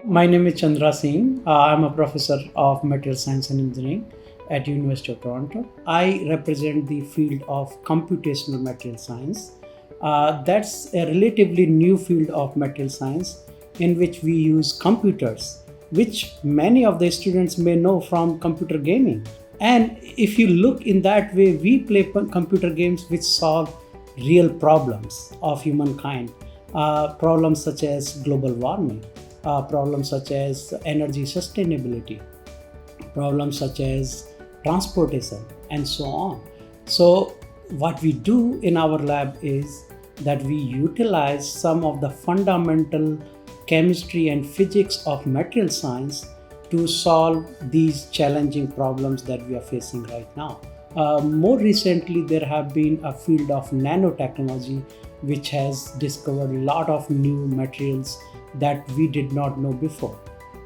My name is Chandra Singh. I'm a professor of material science and engineering at University of Toronto. I represent the field of computational material science. That's a relatively new field of material science in which we use computers, which many of the students may know from computer gaming. And if you look in that way, we play computer games which solve real problems of humankind, problems such as global warming, problems such as energy sustainability, problems such as transportation, and so on. So, what we do in our lab is that we utilize some of the fundamental chemistry and physics of material science to solve these challenging problems that we are facing right now. More recently, there have been a field of nanotechnology which has discovered a lot of new materials that we did not know before.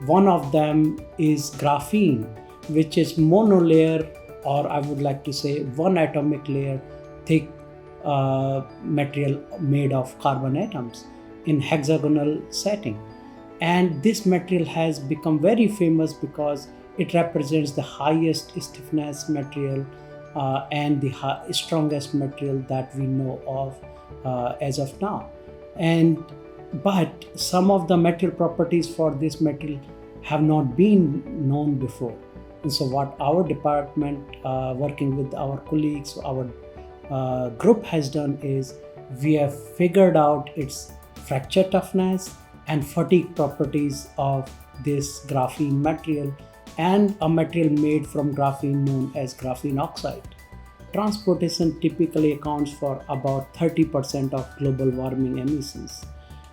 One of them is graphene, which is monolayer, or I would like to say one atomic layer thick material made of carbon atoms in hexagonal setting. And this material has become very famous because it represents the highest stiffness material and the strongest material that we know of as of now. And but some of the material properties for this material have not been known before. And so what our department, working with our colleagues, our group has done is we have figured out its fracture toughness and fatigue properties of this graphene material, and a material made from graphene known as graphene oxide. Transportation typically accounts for about 30% of global warming emissions.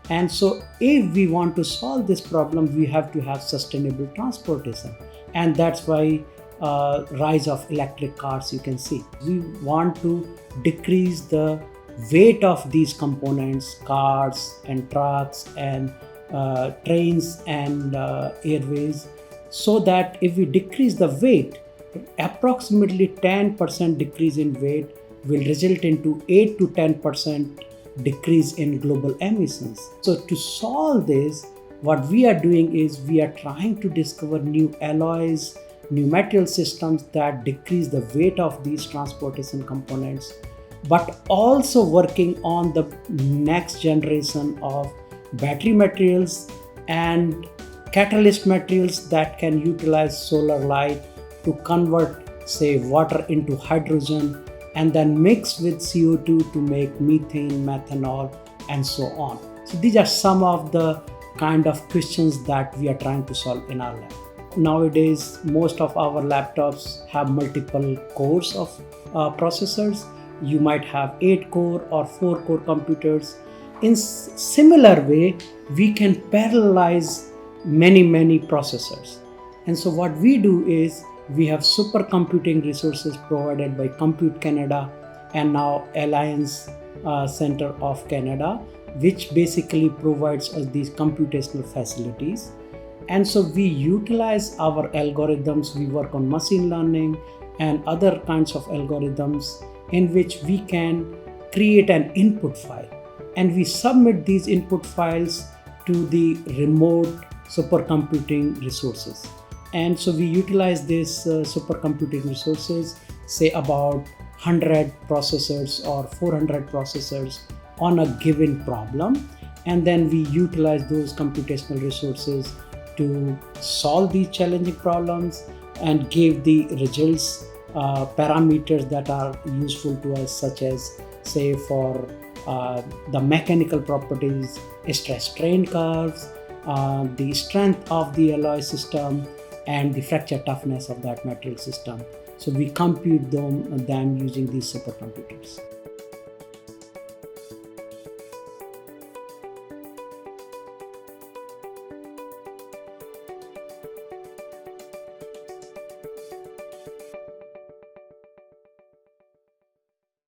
And so if we want to solve this problem, we have to have sustainable transportation. And that's why rise of electric cars you can see. We want to decrease the weight of these components, cars and trucks and trains and airways, so that if we decrease the weight, approximately 10% decrease in weight will result into 8 to 10% decrease in global emissions. So to solve this, what we are doing is we are trying to discover new alloys, new material systems that decrease the weight of these transportation components, but also working on the next generation of battery materials and catalyst materials that can utilize solar light to convert, say, water into hydrogen and then mix with CO2 to make methane, methanol, and so on. So these are some of the kind of questions that we are trying to solve in our lab. Nowadays, most of our laptops have multiple cores of processors. You might have 8 core or 4 core computers. In similar way, we can parallelize many processors. And so what we do is we have supercomputing resources provided by Compute Canada and now Alliance Center of Canada, which basically provides us these computational facilities. And so we utilize our algorithms. We work on machine learning and other kinds of algorithms in which we can create an input file, and we submit these input files to the remote supercomputing resources. And so we utilize these supercomputing resources, say about 100 processors or 400 processors on a given problem, and then we utilize those computational resources to solve these challenging problems and give the results, parameters that are useful to us, such as, say, for the mechanical properties, stress strain curves, the strength of the alloy system, and the fracture toughness of that material system. So we compute them using these supercomputers.